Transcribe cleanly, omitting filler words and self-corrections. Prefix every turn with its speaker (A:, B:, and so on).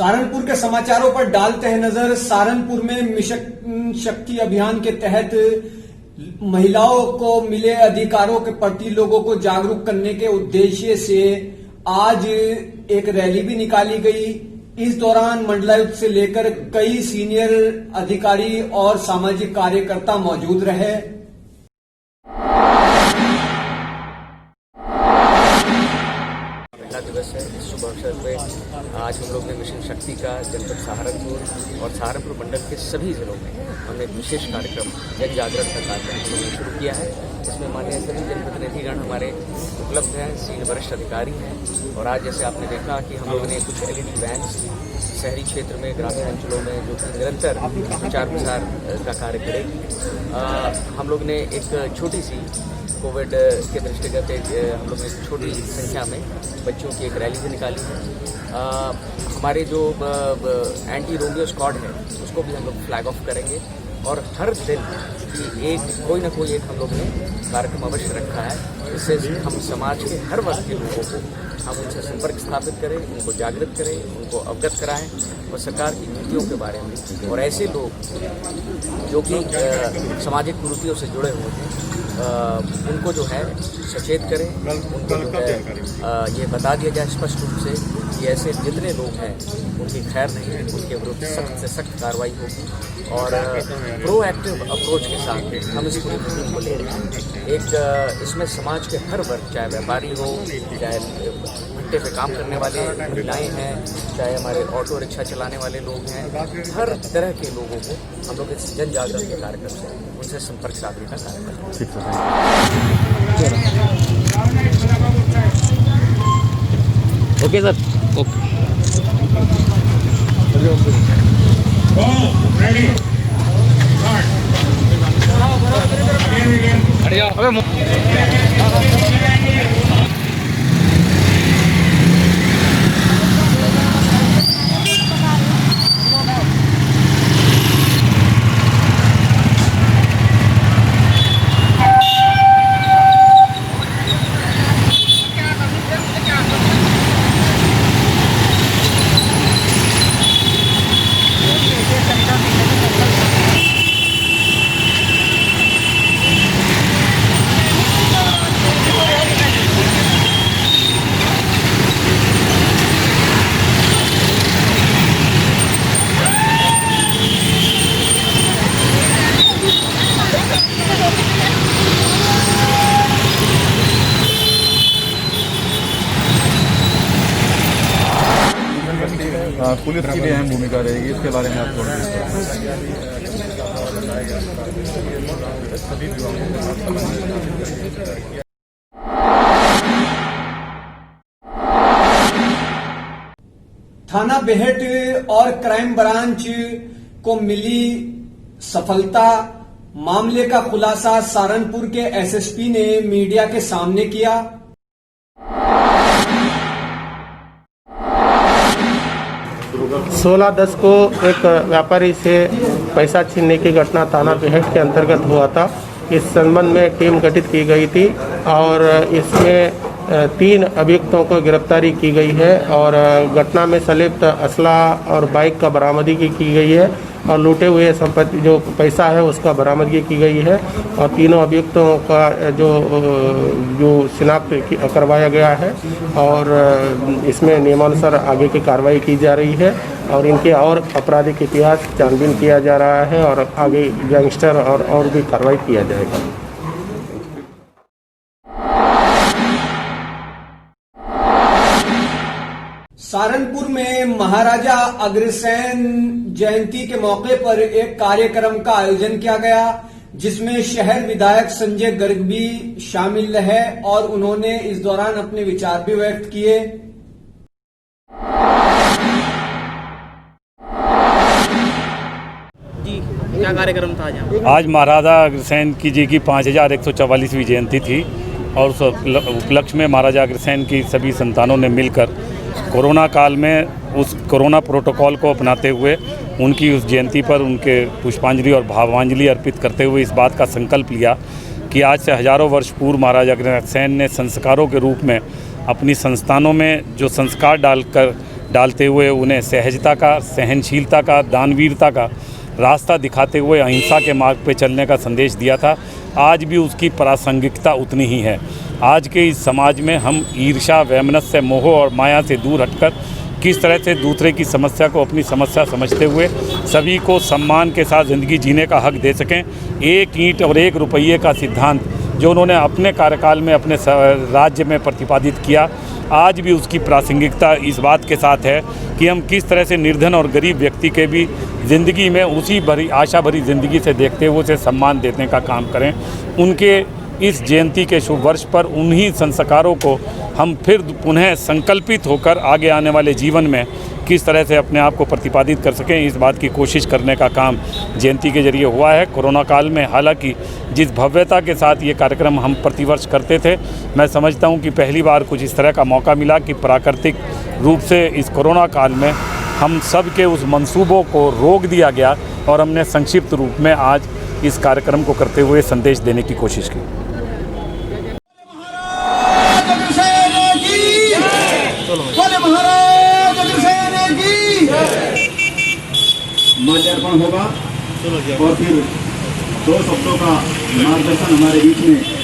A: सहारनपुर के समाचारों पर डालते हैं नजर। सहारनपुर में मिशन शक्ति अभियान के तहत महिलाओं को मिले अधिकारों के प्रति लोगों को जागरूक करने के उद्देश्य से आज एक रैली भी निकाली गई। इस दौरान मंडलायुक्त से लेकर कई सीनियर अधिकारी और सामाजिक कार्यकर्ता मौजूद रहे।
B: दिवस है। इस शुभ अवसर पे आज हम लोग ने मिशन शक्ति का जनपद सहारनपुर और सहारनपुर मंडल के सभी जिलों में हमने एक विशेष कार्यक्रम जन जागरण का कार्यक्रम हम लोगों ने शुरू किया है। इसमें माननीय सभी जनप्रतिनिधिगण हमारे उपलब्ध हैं, सीनियर वरिष्ठ अधिकारी हैं। और आज जैसे आपने देखा कि हम लोगों ने कुछ LED वैन्स शहरी क्षेत्र में, ग्रामीण अंचलों में जो कि निरंतर प्रचार प्रसार का कार्य करेगी। हम लोग ने एक छोटी सी कोविड के दृष्टिगत हम लोग ने छोटी संख्या में बच्चों की एक रैली भी निकाली है। हमारे जो एंटी रोमियो स्क्वाड है उसको भी हम लोग फ्लैग ऑफ करेंगे और हर दिन की कोई ना कोई एक हम लोग ने कार्यक्रम अवश्य रखा है। इससे हम समाज के हर वर्ग के लोगों को हम उनसे संपर्क स्थापित करें, उनको जागृत करें, उनको अवगत कराएं और सरकार की नीतियों के बारे में। और ऐसे लोग जो कि सामाजिक कुरीतियों से जुड़े हुए हैं उनको जो है सचेत करें, उनको जो है ये बता दिया जाए स्पष्ट रूप से कि ऐसे जितने लोग हैं उनकी खैर नहीं है, उनके विरुद्ध सख्त से सख्त कार्रवाई होगी। और प्रोएक्टिव अप्रोच के साथ हम इस पूरी मुहिम को ले रहे हैं। एक इसमें समाज के हर वर्ग, चाहे व्यापारी हो, चाहे भट्टे पे काम करने वाले महिलाएं हैं, चाहे हमारे ऑटो रिक्शा चलाने वाले लोग हैं, हर तरह के लोगों को हम लोग इस जन जागरण के कार्यक्रम से उनसे संपर्क साधने का कार्य करते हैं।
C: Okay sir, okay.
D: पुलिस की भी अहम भूमिका रहेगी, इसके बारे में आप थोड़ा
A: थाना बेहट और क्राइम ब्रांच को मिली सफलता। मामले का खुलासा सहारनपुर के SSP ने मीडिया के सामने किया।
E: 16/10 को एक व्यापारी से पैसा छीनने की घटना थाना बेहट के अंतर्गत हुआ था। इस संबंध में टीम गठित की गई थी और इसमें 3 अभियुक्तों को गिरफ्तारी की गई है और घटना में संलिप्त असला और बाइक का बरामदगी की गई है और लूटे हुए संपत्ति जो पैसा है उसका बरामदगी की गई है और तीनों अभियुक्तों का जो शिनाख्त करवाया गया है और इसमें नियमानुसार आगे की कार्रवाई की जा रही है और इनके और आपराधिक इतिहास छानबीन किया जा रहा है और आगे गैंगस्टर और भी कार्रवाई किया जाएगा।
A: सहारनपुर में महाराजा अग्रसेन जयंती के मौके पर एक कार्यक्रम का आयोजन किया गया जिसमें शहर विधायक संजय गर्ग भी शामिल रहे और उन्होंने इस दौरान अपने विचार भी व्यक्त किए।
C: जी, क्या कार्यक्रम था
F: आज महाराजा अग्रसेन जी की 5144वीं जयंती थी और उस उपलक्ष्य में महाराजा अग्रसेन की सभी संतानों ने मिलकर कोरोना काल में उस कोरोना प्रोटोकॉल को अपनाते हुए उनकी उस जयंती पर उनके पुष्पांजलि और भावांजलि अर्पित करते हुए इस बात का संकल्प लिया कि आज से हजारों वर्ष पूर्व महाराजा अग्रसेन ने संस्कारों के रूप में अपनी संस्थानों में जो संस्कार डालकर डालते हुए उन्हें सहजता का, सहनशीलता का, दानवीरता का रास्ता दिखाते हुए अहिंसा के मार्ग पे चलने का संदेश दिया था। आज भी उसकी प्रासंगिकता उतनी ही है। आज के इस समाज में हम ईर्ष्या, वैमनस्य, मोह और माया से दूर हटकर किस तरह से दूसरे की समस्या को अपनी समस्या समझते हुए सभी को सम्मान के साथ ज़िंदगी जीने का हक दे सकें। एक ईंट और एक रुपये का सिद्धांत जो उन्होंने अपने कार्यकाल में अपने राज्य में प्रतिपादित किया, आज भी उसकी प्रासंगिकता इस बात के साथ है कि हम किस तरह से निर्धन और गरीब व्यक्ति के भी ज़िंदगी में उसी भरी आशा भरी ज़िंदगी से देखते हुए उसे सम्मान देने का काम करें। उनके इस जयंती के शुभ वर्ष पर उन्हीं संस्कारों को हम फिर पुनः संकल्पित होकर आगे आने वाले जीवन में किस तरह से अपने आप को प्रतिपादित कर सकें, इस बात की कोशिश करने का काम जयंती के जरिए हुआ है। कोरोना काल में हालांकि जिस भव्यता के साथ ये कार्यक्रम हम प्रतिवर्ष करते थे, मैं समझता हूँ कि पहली बार कुछ इस तरह का मौका मिला कि प्राकृतिक रूप से इस कोरोना काल में हम सब के उस मंसूबों को रोक दिया गया और हमने संक्षिप्त रूप में आज इस कार्यक्रम को करते हुए संदेश देने की कोशिश की।
G: माल्यार्पण होगा और फिर 2 शब्दों का मार्गदर्शन हमारे बीच में